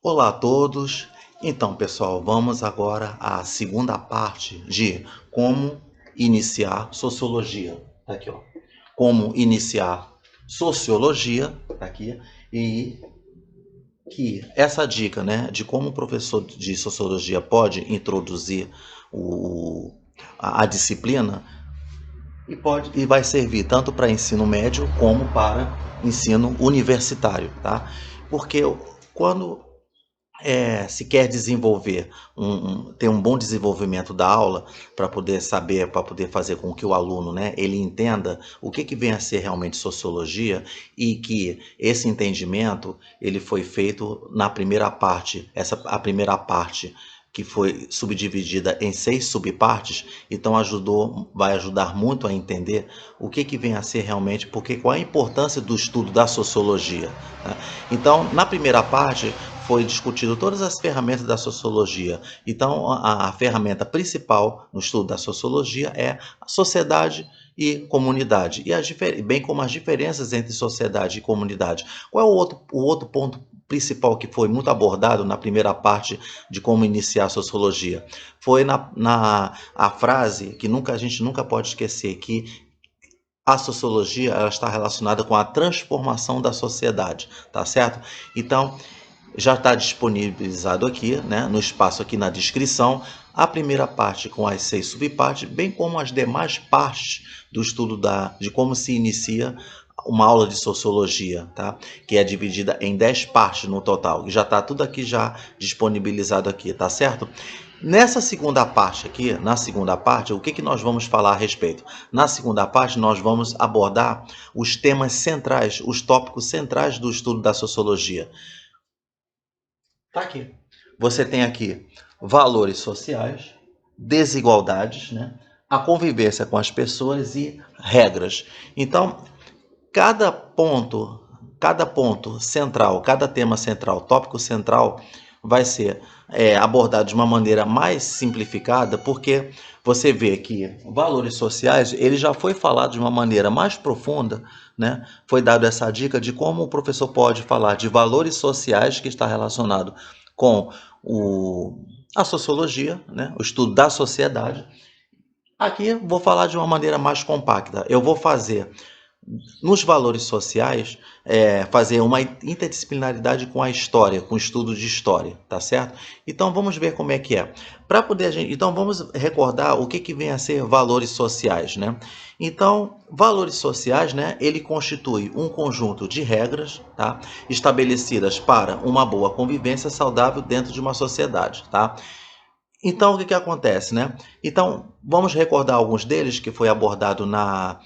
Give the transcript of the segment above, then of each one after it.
Olá a todos. Então, pessoal, vamos agora à segunda parte de como iniciar sociologia. Tá aqui, ó. Como iniciar sociologia, tá aqui, e que essa dica, né, de como o professor de sociologia pode introduzir a disciplina e vai servir tanto para ensino médio como para ensino universitário, tá? Porque quando se quer desenvolver, ter um bom desenvolvimento da aula para poder saber, para poder fazer com que o aluno, né, ele entenda o que vem a ser realmente sociologia e que esse entendimento ele foi feito na primeira parte, a primeira parte que foi subdividida em 6 subpartes, então vai ajudar muito a entender o que vem a ser realmente, porque qual a importância do estudo da sociologia. Né? Então, na primeira parte, foi discutido todas as ferramentas da sociologia. Então, a ferramenta principal no estudo da sociologia é a sociedade e comunidade, bem como as diferenças entre sociedade e comunidade. Qual é o outro ponto principal que foi muito abordado na primeira parte de como iniciar a sociologia? Foi a frase que a gente nunca pode esquecer, que a sociologia ela está relacionada com a transformação da sociedade, tá certo? Então, já está disponibilizado aqui, né, no espaço aqui na descrição, a primeira parte com as 6 subpartes, bem como as demais partes do estudo de como se inicia uma aula de sociologia, tá? Que é dividida em 10 partes no total. Já está tudo aqui já disponibilizado aqui, tá certo? Nessa segunda parte aqui, na segunda parte, o que nós vamos falar a respeito? Na segunda parte, nós vamos abordar os temas centrais, os tópicos centrais do estudo da sociologia. Tá aqui. Você tem aqui valores sociais, desigualdades, né? A convivência com as pessoas e regras. Então, cada ponto central, cada tema central, tópico central, vai ser abordado de uma maneira mais simplificada, porque você vê que valores sociais, ele já foi falado de uma maneira mais profunda, né? Foi dado essa dica de como o professor pode falar de valores sociais que está relacionado com a sociologia, né? O estudo da sociedade. Aqui vou falar de uma maneira mais compacta. Eu vou fazer nos valores sociais, fazer uma interdisciplinaridade com a história, com o estudo de história, tá certo? Então vamos ver como é que é. Para poder então vamos recordar o que vem a ser valores sociais, né? Então, valores sociais, né, ele constitui um conjunto de regras, tá? Estabelecidas para uma boa convivência saudável dentro de uma sociedade, tá? Então, o que acontece, né? Então, vamos recordar alguns deles que foi abordado na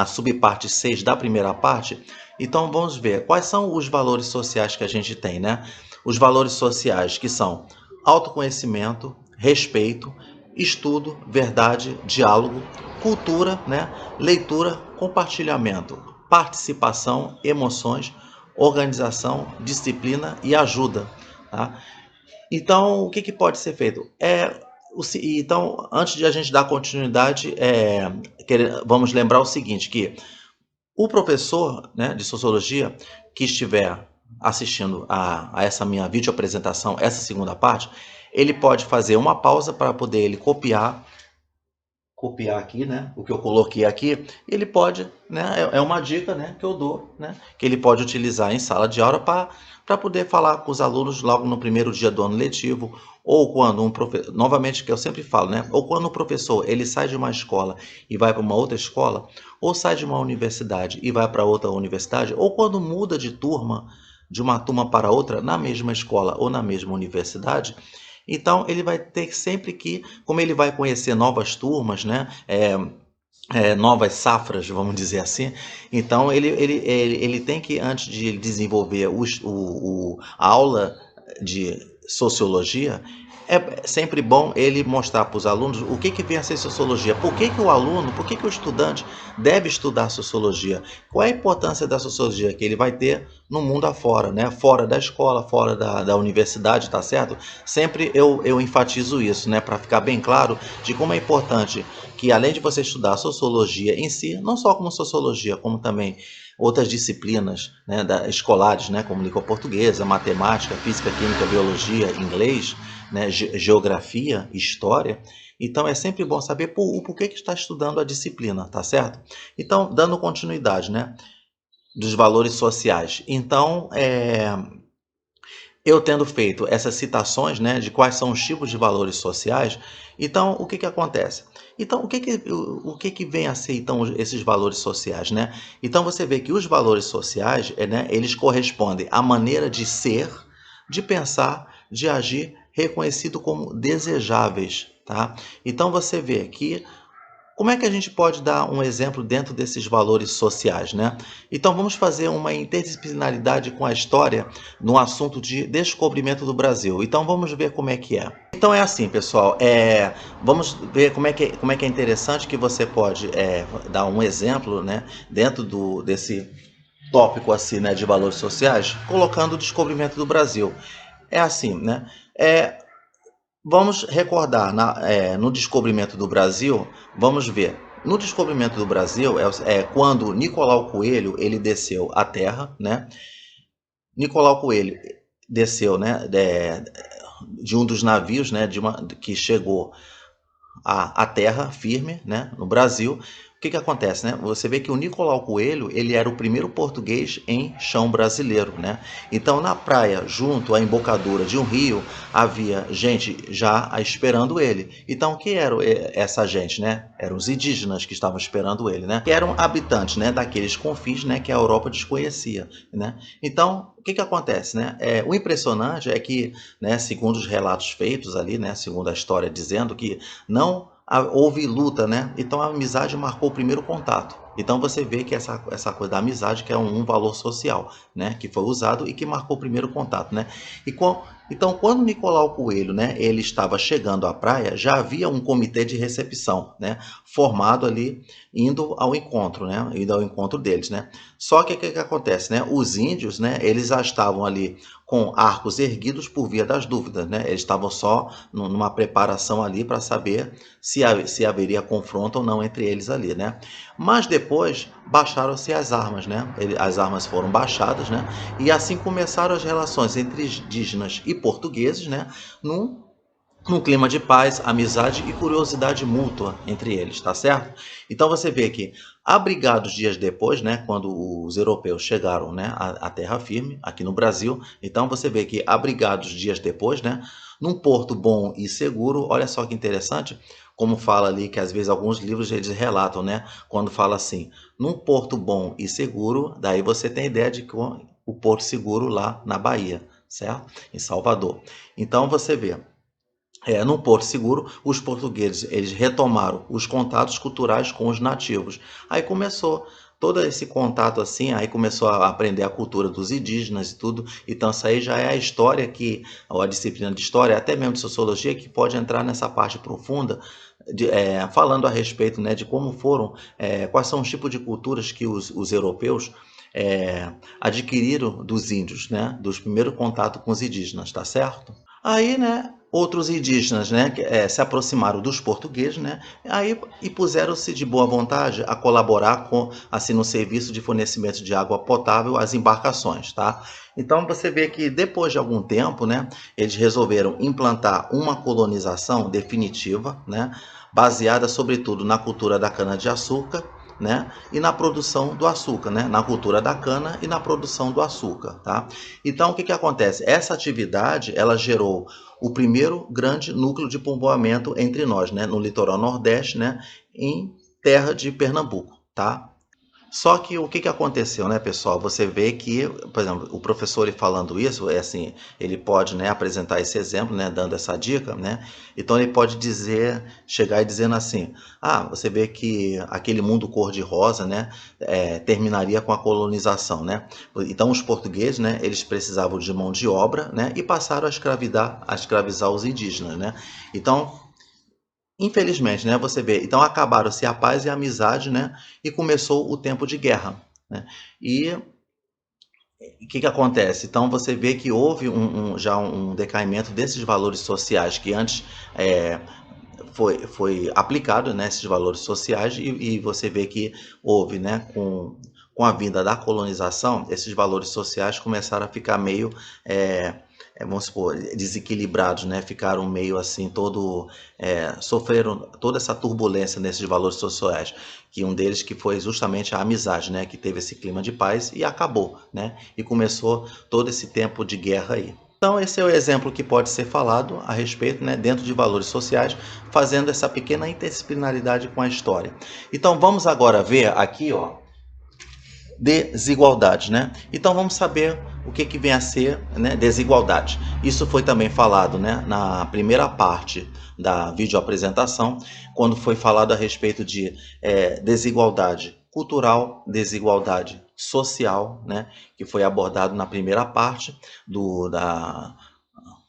subparte 6 da primeira parte. Então, vamos ver quais são os valores sociais que a gente tem, né? Os valores sociais que são autoconhecimento, respeito, estudo, verdade, diálogo, cultura, né? Leitura, compartilhamento, participação, emoções, organização, disciplina e ajuda, tá? Então, o que pode ser feito? Então, antes de a gente dar continuidade, vamos lembrar o seguinte, que o professor, né, de sociologia que estiver assistindo a essa minha videoapresentação, essa segunda parte, ele pode fazer uma pausa para poder ele copiar aqui, né, o que eu coloquei aqui, ele pode, né, é uma dica, né, que eu dou, né, que ele pode utilizar em sala de aula para poder falar com os alunos logo no primeiro dia do ano letivo, ou quando novamente que eu sempre falo, né, ou quando o professor ele sai de uma escola e vai para uma outra escola, ou sai de uma universidade e vai para outra universidade, ou quando muda de uma turma para outra na mesma escola ou na mesma universidade. Então, ele vai ter sempre que, como ele vai conhecer novas turmas, né? Novas safras, vamos dizer assim. Então, ele tem que, antes de desenvolver a aula de sociologia, é sempre bom ele mostrar para os alunos o que vem a ser sociologia, por que o aluno, por que o estudante deve estudar sociologia, qual é a importância da sociologia que ele vai ter no mundo afora, né? Fora da escola, fora da universidade, tá certo? Sempre eu enfatizo isso, né? Para ficar bem claro de como é importante que, além de você estudar a sociologia em si, não só como sociologia, como também outras disciplinas, né, escolares, né, como língua portuguesa, matemática, física, química, biologia, inglês, né, geografia, história. Então é sempre bom saber o porquê que está estudando a disciplina, tá certo? Então, dando continuidade, né, dos valores sociais. Então, eu tendo feito essas citações, né, de quais são os tipos de valores sociais, então o que que acontece? Então o que que vem a ser então esses valores sociais, né? Então você vê que os valores sociais, né, eles correspondem à maneira de ser, de pensar, de agir, reconhecido como desejáveis, tá? Então você vê que como é que a gente pode dar um exemplo dentro desses valores sociais, né? Então vamos fazer uma interdisciplinaridade com a história no assunto de descobrimento do Brasil. Então vamos ver como é que é. Então é assim, pessoal. Vamos ver como é que é interessante que você pode dar um exemplo, né, dentro desse tópico assim, né, de valores sociais, colocando o descobrimento do Brasil. É assim, né? É, Vamos recordar, no descobrimento do Brasil, vamos ver. No descobrimento do Brasil é quando Nicolau Coelho ele desceu à Terra, né? Nicolau Coelho desceu, né, de um dos navios, né, que chegou a terra firme, né, no Brasil. O que que acontece, né? Você vê que o Nicolau Coelho, ele era o primeiro português em chão brasileiro, né? Então, na praia, junto à embocadura de um rio, havia gente já esperando ele. Então, quem era essa gente, né? Eram os indígenas que estavam esperando ele, né? Que eram habitantes, né, daqueles confins, né, que a Europa desconhecia, né? Então, o que que acontece, né? O impressionante é que, né, segundo os relatos feitos ali, né, segundo a história dizendo que não houve luta, né? Então a amizade marcou o primeiro contato. Então você vê que essa coisa da amizade que é um valor social, né? Que foi usado e que marcou o primeiro contato, né? Então quando Nicolau Coelho, né? Ele estava chegando à praia, já havia um comitê de recepção, né? Formado ali, indo ao encontro, né? Indo ao encontro deles, né? Só que o que acontece, né? Os índios, né? Eles já estavam ali com arcos erguidos por via das dúvidas, né? Eles estavam só numa preparação ali para saber se haveria confronto ou não entre eles ali, né? Mas depois baixaram-se as armas, né? As armas foram baixadas, né? E assim começaram as relações entre indígenas e portugueses, né? Num num clima de paz, amizade e curiosidade mútua entre eles, tá certo? Então você vê que, abrigados dias depois, né, quando os europeus chegaram, né, à terra firme, aqui no Brasil, então você vê que, abrigados dias depois, né, num porto bom e seguro, olha só que interessante, como fala ali, que às vezes alguns livros eles relatam, né, quando fala assim, num porto bom e seguro, daí você tem ideia de que o Porto Seguro lá na Bahia, certo? Em Salvador. Então você vê. No Porto Seguro, os portugueses eles retomaram os contatos culturais com os nativos. Aí começou todo esse contato assim, aí começou a aprender a cultura dos indígenas e tudo. Então, isso aí já é a história ou a disciplina de história, até mesmo de sociologia, que pode entrar nessa parte profunda, falando a respeito, né, de como foram, quais são os tipos de culturas que os europeus adquiriram dos índios, né, dos primeiros contatos com os indígenas, tá certo? Aí, né, outros indígenas, né, se aproximaram dos portugueses, né, aí e puseram-se de boa vontade a colaborar com, assim, no serviço de fornecimento de água potável às embarcações, tá? Então você vê que depois de algum tempo, né, eles resolveram implantar uma colonização definitiva, né, baseada sobretudo na cultura da cana-de-açúcar, né? E na produção do açúcar, né? Na cultura da cana e na produção do açúcar, tá? Então, o que que acontece? Essa atividade, ela gerou o primeiro grande núcleo de povoamento entre nós, né? No litoral nordeste, né? Em terra de Pernambuco, tá? Só que o que que aconteceu, né, pessoal? Você vê que, por exemplo, o professor ele falando isso, assim, ele pode, né, apresentar esse exemplo, né, dando essa dica, né? Então ele pode dizer, chegar e dizendo assim: você vê que aquele mundo cor-de-rosa, né, terminaria com a colonização, né? Então os portugueses, né, eles precisavam de mão de obra, né, e passaram a escravizar os indígenas, né? Então infelizmente, né, você vê, então acabaram-se a paz e a amizade, né, e começou o tempo de guerra, né? E o que que acontece? Então você vê que houve já um decaimento desses valores sociais que antes é, foi aplicado, né, esses valores sociais e você vê que houve, né, com com a vinda da colonização, esses valores sociais começaram a ficar meio, vamos supor, desequilibrados, né? Ficaram meio assim, sofreram toda essa turbulência nesses valores sociais, que um deles que foi justamente a amizade, né? Que teve esse clima de paz e acabou, né? E começou todo esse tempo de guerra aí. Então, esse é o exemplo que pode ser falado a respeito, né, dentro de valores sociais, fazendo essa pequena interdisciplinaridade com a história. Então, vamos agora ver aqui, ó, desigualdade, né? Então, vamos saber o que vem a ser, né, desigualdade. Isso foi também falado, né, na primeira parte da videoapresentação, quando foi falado a respeito de desigualdade cultural, desigualdade social, né, que foi abordado na primeira parte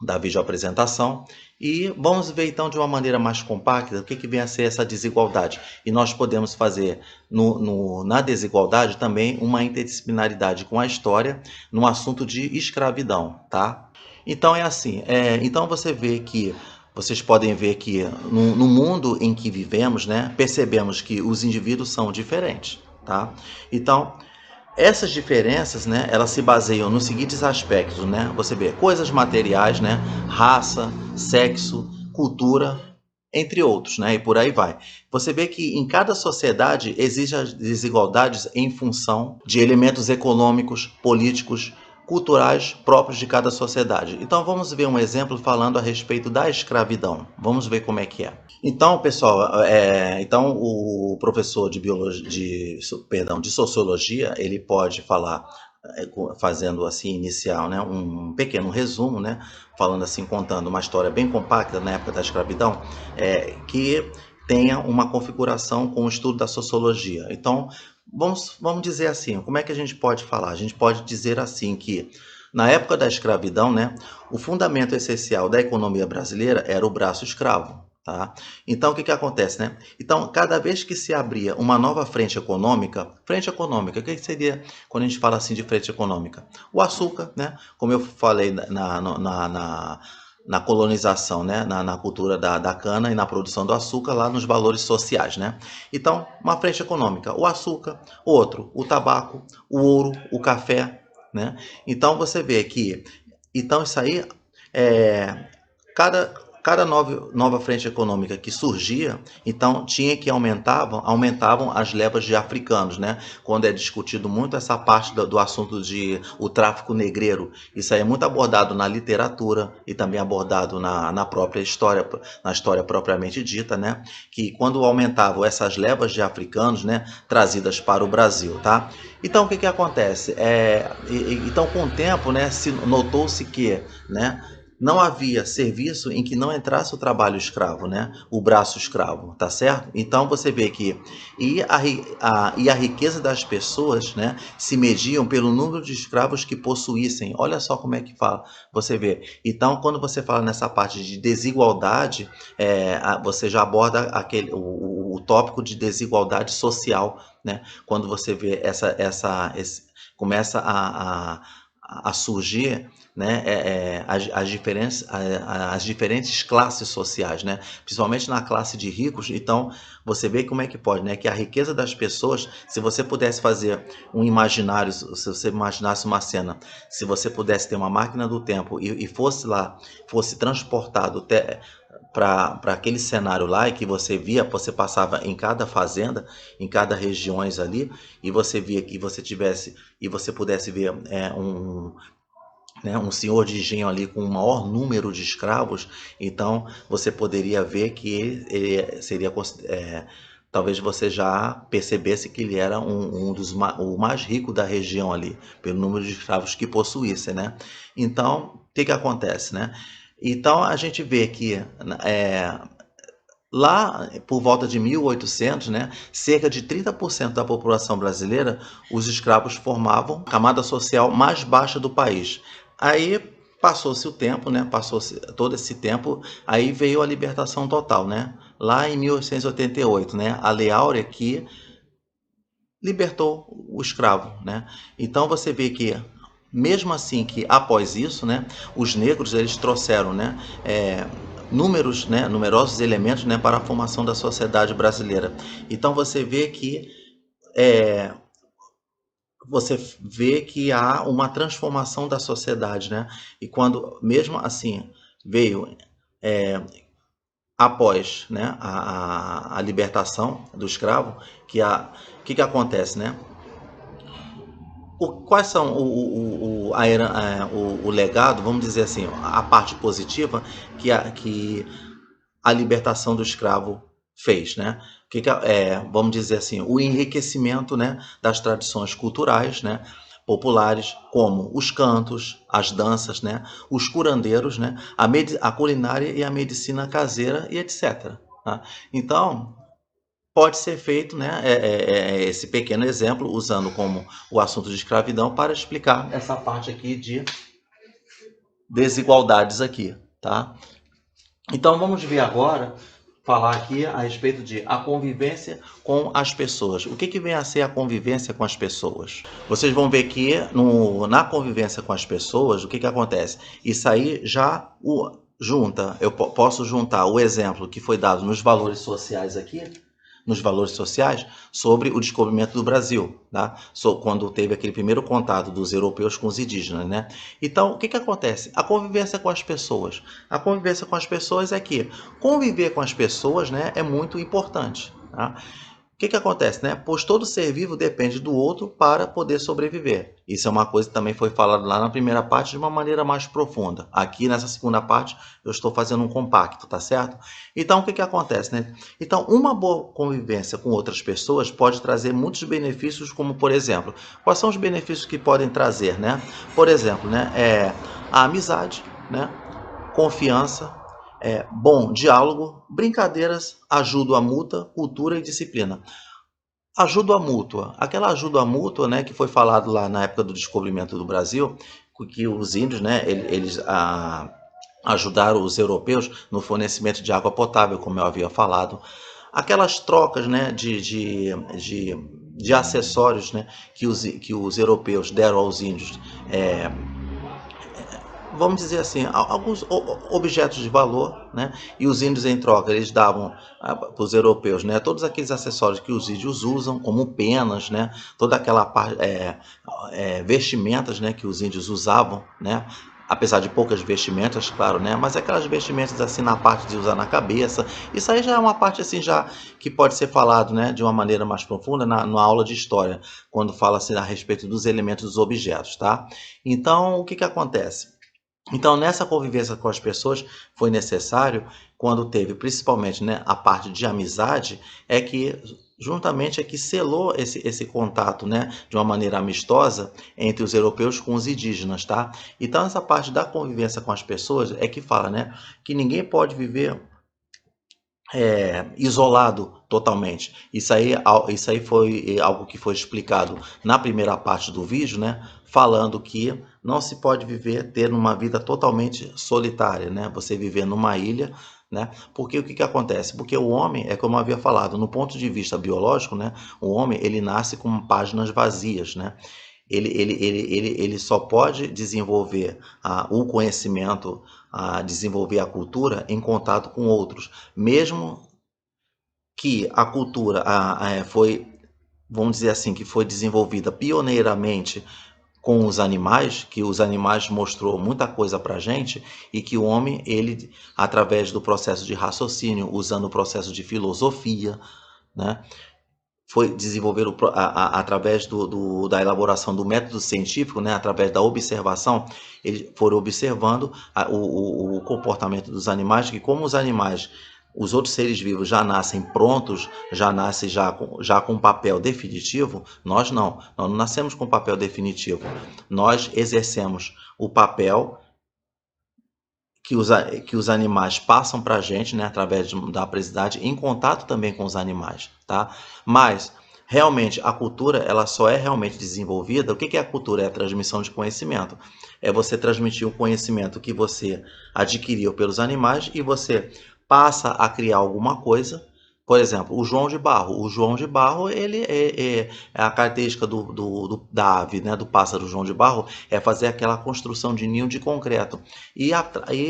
da videoapresentação. E vamos ver então de uma maneira mais compacta o que vem a ser essa desigualdade. E nós podemos fazer na desigualdade também uma interdisciplinaridade com a história no assunto de escravidão, tá? Então é assim, então vocês podem ver que no mundo em que vivemos, né, percebemos que os indivíduos são diferentes, tá? Então, essas diferenças, né, elas se baseiam nos seguintes aspectos, né? Você vê coisas materiais, né, raça, sexo, cultura, entre outros, né, e por aí vai. Você vê que em cada sociedade existem as desigualdades em função de elementos econômicos, políticos, culturais próprios de cada sociedade. Então vamos ver um exemplo falando a respeito da escravidão. Vamos ver como é que é. Então, pessoal, então o professor de biologia, de sociologia, ele pode falar fazendo assim inicial, né, um pequeno resumo, né, falando assim, contando uma história bem compacta na época da escravidão, que tenha uma configuração com o estudo da sociologia. Então, vamos dizer assim, como é que a gente pode falar? A gente pode dizer assim que na época da escravidão, né, o fundamento essencial da economia brasileira era o braço escravo. Tá? Então, o que acontece, né? Então, cada vez que se abria uma nova frente econômica, o que seria quando a gente fala assim de frente econômica? O açúcar, né? Como eu falei na colonização, né? Na cultura da cana e na produção do açúcar, lá nos valores sociais, né? Então, uma frente econômica, o açúcar, outro, o tabaco, o ouro, o café, né? Então, você vê que, então isso aí, cada nova frente econômica que surgia, então tinha que aumentavam as levas de africanos, né? Quando é discutido muito essa parte do assunto de o tráfico negreiro, isso aí é muito abordado na literatura e também abordado na própria história, na história propriamente dita, né? Que quando aumentavam essas levas de africanos, né, trazidas para o Brasil, tá? Então o que acontece? Então com o tempo, né, notou-se que, né, não havia serviço em que não entrasse o trabalho escravo, né? O braço escravo, tá certo? Então você vê que a riqueza das pessoas, né, se mediam pelo número de escravos que possuíssem. Olha só como é que fala. Você vê. Então, quando você fala nessa parte de desigualdade, você já aborda o tópico de desigualdade social, né? Quando você vê começa a surgir, né, as diferentes classes sociais, né, principalmente na classe de ricos. Então você vê como é que pode, né, que a riqueza das pessoas, se você pudesse fazer um imaginário, se você imaginasse uma cena, se você pudesse ter uma máquina do tempo e fosse transportado para aquele cenário lá e que você passava em cada fazenda, em cada regiões ali, e você via que você pudesse ver um senhor de engenho ali com o maior número de escravos, então você poderia ver que ele seria, talvez você já percebesse que ele era o mais rico da região ali, pelo número de escravos que possuísse, né? Então, o que acontece, né? Então a gente vê que lá por volta de 1800, né, cerca de 30% da população brasileira, os escravos formavam a camada social mais baixa do país. Aí passou-se o tempo, né, passou-se todo esse tempo, aí veio a libertação total, né, lá em 1888, né, a Lei Áurea que libertou o escravo, né. Então você vê que mesmo assim que após isso, né, os negros eles trouxeram, né, numerosos elementos, né, para a formação da sociedade brasileira. Então você vê que você vê que há uma transformação da sociedade, né? E quando, mesmo assim, veio após, né, a libertação do escravo, que acontece, né? Quais são o legado, vamos dizer assim, a parte positiva que a libertação do escravo fez, né? Vamos dizer assim, o enriquecimento, né, das tradições culturais, né, populares, como os cantos, as danças, né, os curandeiros, né, a culinária e a medicina caseira e etc. Tá? Então, pode ser feito, né, esse pequeno exemplo, usando como o assunto de escravidão, para explicar essa parte aqui de desigualdades aqui, tá? Então vamos ver agora, falar aqui a respeito de a convivência com as pessoas. O que vem a ser a convivência com as pessoas? Vocês vão ver que na convivência com as pessoas, o que acontece? Isso aí já junta, eu posso juntar o exemplo que foi dado nos valores sociais aqui, nos valores sociais, sobre o descobrimento do Brasil, tá? Quando teve aquele primeiro contato dos europeus com os indígenas, né? Então, o que acontece? A convivência com as pessoas. A convivência com as pessoas é que conviver com as pessoas, né, é muito importante, tá? O que acontece, né? Pois todo ser vivo depende do outro para poder sobreviver. Isso é uma coisa que também foi falado lá na primeira parte de uma maneira mais profunda. Aqui nessa segunda parte eu estou fazendo um compacto, tá certo? Então o que acontece, né? Então uma boa convivência com outras pessoas pode trazer muitos benefícios, como por exemplo, quais são os benefícios que podem trazer, né? Por exemplo, né? A amizade, né? Confiança, bom diálogo, brincadeiras, ajuda mútua, cultura e disciplina. Ajuda mútua. Aquela ajuda mútua, né, que foi falado lá na época do descobrimento do Brasil, que os índios, né, eles ajudaram os europeus no fornecimento de água potável, como eu havia falado. Aquelas trocas, né, de acessórios, né, que os europeus deram aos índios, vamos dizer assim, alguns objetos de valor, né? E os índios em troca, eles davam para os europeus, né? Todos aqueles acessórios que os índios usam, como penas, né? Toda aquela parte, vestimentas, né? Que os índios usavam, né? Apesar de poucas vestimentas, claro, né? Mas aquelas vestimentas assim na parte de usar na cabeça, isso aí já é uma parte assim já que pode ser falado, né? De uma maneira mais profunda na aula de história, quando fala-se a respeito dos elementos dos objetos, tá? Então, o que acontece? Então, nessa convivência com as pessoas, foi necessário, quando teve principalmente, né, a parte de amizade, é que juntamente é que selou esse contato, né, de uma maneira amistosa entre os europeus com os indígenas, tá? Então, essa parte da convivência com as pessoas é que fala, né, que ninguém pode viver isolado totalmente. Isso aí foi algo que foi explicado na primeira parte do vídeo, né? Falando que não se pode ter uma vida totalmente solitária, né? Você viver numa ilha, né? Porque o que acontece? Porque o homem, é como eu havia falado, no ponto de vista biológico, né? O homem, ele nasce com páginas vazias, né? Ele só pode desenvolver o conhecimento, desenvolver a cultura em contato com outros. Mesmo que a cultura foi, vamos dizer assim, que foi desenvolvida pioneiramente com os animais, que os animais mostrou muita coisa para a gente, e que o homem, ele, através do processo de raciocínio, usando o processo de filosofia, né? Foi desenvolver através da elaboração do método científico, né, através da observação, eles foram observando o comportamento dos animais, que como os animais, os outros seres vivos já nascem prontos, já nascem já com papel definitivo, nós não nascemos com papel definitivo, nós exercemos o papel que os animais passam para a gente, né, através da aprendizagem, em contato também com os animais, tá? Mas realmente a cultura, ela só é realmente desenvolvida. O que é a cultura? É a transmissão de conhecimento. É você transmitir o conhecimento que você adquiriu pelos animais e você passa a criar alguma coisa. Por exemplo, o João de Barro. O João de Barro, ele é a característica da ave, né, do pássaro João de Barro, é fazer aquela construção de ninho de concreto. E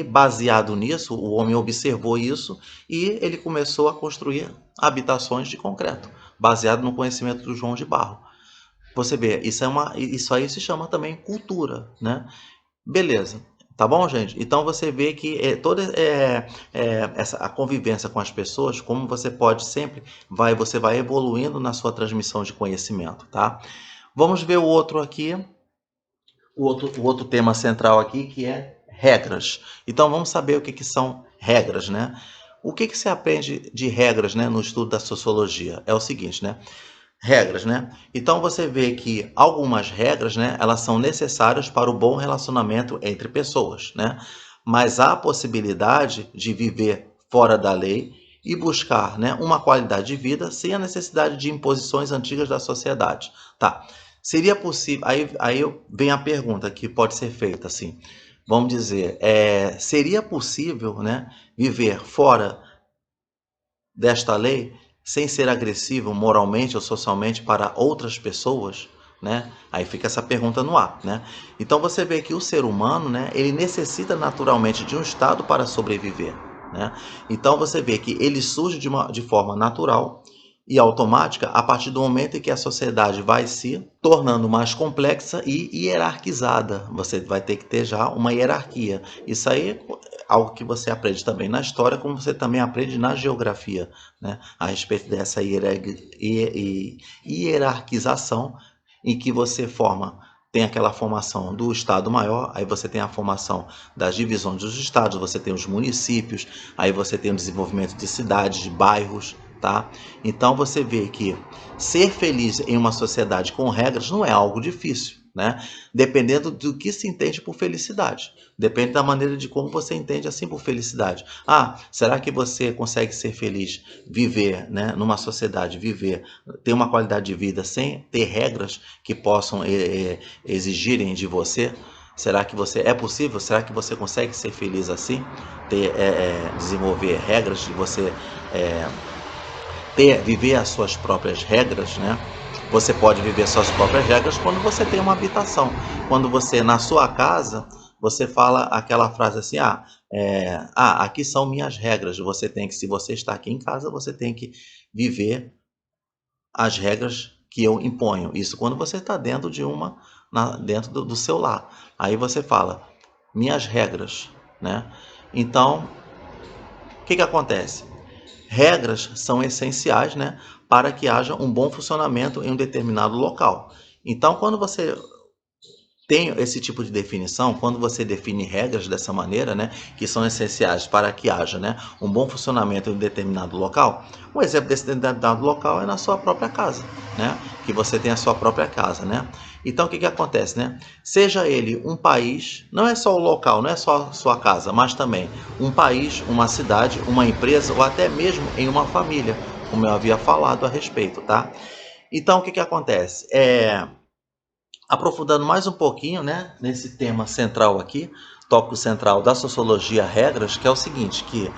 baseado nisso, o homem observou isso e ele começou a construir habitações de concreto, baseado no conhecimento do João de Barro. Você vê, isso aí se chama também cultura, né? Beleza. Tá bom, gente? Então você vê que a convivência com as pessoas, como você pode sempre, você vai evoluindo na sua transmissão de conhecimento, tá? Vamos ver o outro aqui, o outro tema central aqui, que é regras. Então vamos saber o que, que são regras, né? O que, que se aprende de regras, né, no estudo da sociologia? É o seguinte, né? Regras, né? Então você vê que algumas regras, né, elas são necessárias para o bom relacionamento entre pessoas, né? Mas há a possibilidade de viver fora da lei e buscar, né, uma qualidade de vida sem a necessidade de imposições antigas da sociedade. Tá? Seria possível? Aí vem a pergunta que pode ser feita assim. Vamos dizer, seria possível, né, viver fora desta lei sem ser agressivo moralmente ou socialmente para outras pessoas, né? Aí fica essa pergunta no ar, né? Então você vê que o ser humano, né, ele necessita naturalmente de um estado para sobreviver, né? Então você vê que ele surge de forma natural e automática a partir do momento em que a sociedade vai se tornando mais complexa e hierarquizada. Você vai ter que ter já uma hierarquia. Isso aí é algo que você aprende também na história, como você também aprende na geografia, né? A respeito dessa hierarquização em que você tem aquela formação do Estado maior, aí você tem a formação das divisões dos estados, você tem os municípios, aí você tem o desenvolvimento de cidades, de bairros, tá? Então você vê que ser feliz em uma sociedade com regras não é algo difícil, né? Dependendo do que se entende por felicidade. Depende da maneira de como você entende assim por felicidade. Ah, será que você consegue ser feliz, viver, né, numa sociedade, ter uma qualidade de vida sem ter regras que possam exigirem de você? Será que é possível? Será que você consegue ser feliz assim? Desenvolver regras de você é, viver as suas próprias regras, né? Você pode viver suas próprias regras quando você tem uma habitação. Quando você, na sua casa, você fala aquela frase assim, aqui são minhas regras. Você tem que, se você está aqui em casa, você tem que viver as regras que eu imponho. Isso quando você está dentro dentro do seu lar. Aí você fala, minhas regras, né? Então, o que acontece? Regras são essenciais, né, para que haja um bom funcionamento em um determinado local. Então, quando você tem esse tipo de definição, quando você define regras dessa maneira, né, que são essenciais para que haja, né, um bom funcionamento em um determinado local, um exemplo desse determinado local é na sua própria casa, né, que você tem a sua própria casa, né. Então, o que acontece, né? Seja ele um país, não é só o local, não é só a sua casa, mas também um país, uma cidade, uma empresa ou até mesmo em uma família, como eu havia falado a respeito, tá? Então, o que acontece? Aprofundando mais um pouquinho, né, nesse tema central aqui, tópico central da sociologia regras, que é o seguinte, que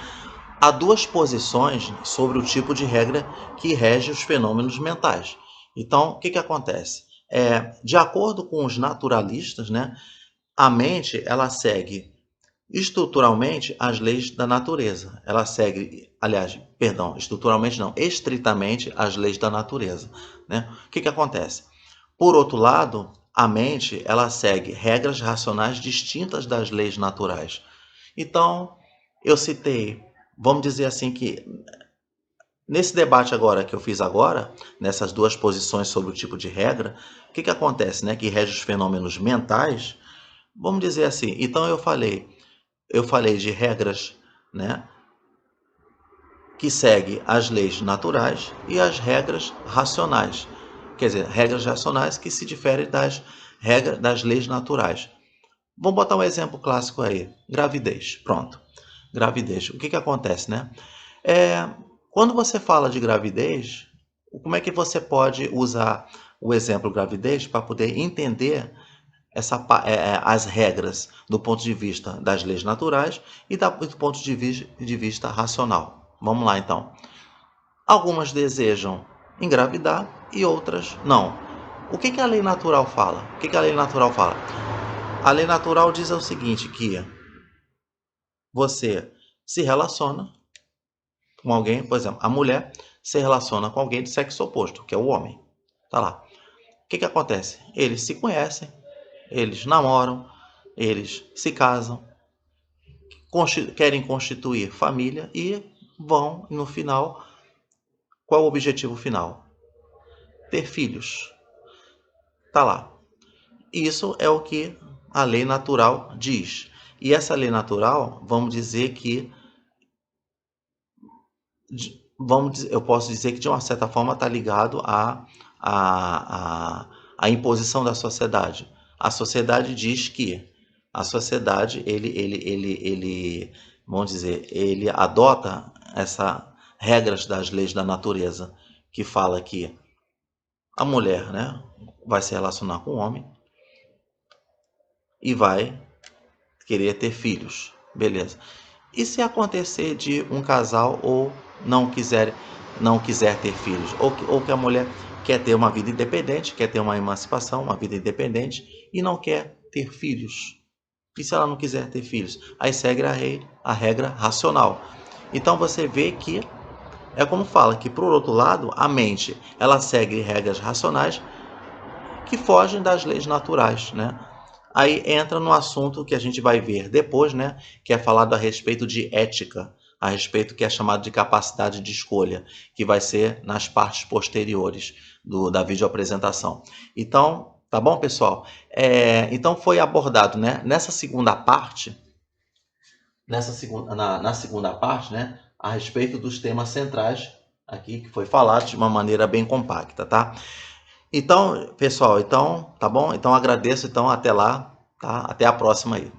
há duas posições sobre o tipo de regra que rege os fenômenos mentais. Então, o que acontece? De acordo com os naturalistas, né, a mente ela segue estruturalmente as leis da natureza. Ela segue, aliás, perdão, estruturalmente não, estritamente as leis da natureza, né? O que acontece? Por outro lado, a mente ela segue regras racionais distintas das leis naturais. Então, eu citei, vamos dizer assim que nesse debate agora que eu fiz agora, nessas duas posições sobre o tipo de regra, o que acontece, né? Que rege os fenômenos mentais. Vamos dizer assim. Então eu falei de regras, né? Que segue as leis naturais e as regras racionais. Quer dizer, regras racionais que se diferem das regras das leis naturais. Vamos botar um exemplo clássico aí. Gravidez. Pronto. Gravidez. O que acontece, né? É, quando você fala de gravidez, como é que você pode usar o exemplo gravidez para poder entender as regras do ponto de vista das leis naturais e do ponto de vista racional? Vamos lá, então. Algumas desejam engravidar e outras não. O que a lei natural fala? O que a lei natural fala? A lei natural diz o seguinte, que você se relaciona com alguém, por exemplo, a mulher se relaciona com alguém do sexo oposto, que é o homem. Tá lá. que acontece? Eles se conhecem, eles namoram, eles se casam, querem constituir família e vão, no final, qual é o objetivo final? Ter filhos. Tá lá. Isso é o que a lei natural diz. E essa lei natural, vamos dizer que, eu posso dizer que de uma certa forma está ligado à imposição da sociedade. A sociedade diz que a sociedade vamos dizer, ele adota essas regras das leis da natureza que fala que a mulher, né, vai se relacionar com o homem e vai querer ter filhos, beleza? E se acontecer de um casal ou não quiser ter filhos, ou que a mulher quer ter uma vida independente, quer ter uma emancipação, uma vida independente e não quer ter filhos? E se ela não quiser ter filhos? Aí segue a regra racional. Então você vê que é como fala que, por outro lado, a mente ela segue regras racionais que fogem das leis naturais, né? Aí entra no assunto que a gente vai ver depois, né? Que é falado a respeito de ética, a respeito que é chamado de capacidade de escolha, que vai ser nas partes posteriores da videoapresentação. Então, tá bom, pessoal? Então foi abordado, né? Nessa segunda parte, na segunda parte, né? A respeito dos temas centrais aqui que foi falado de uma maneira bem compacta, tá? Então, pessoal, então, tá bom? Então agradeço, então até lá, tá? Até a próxima aí.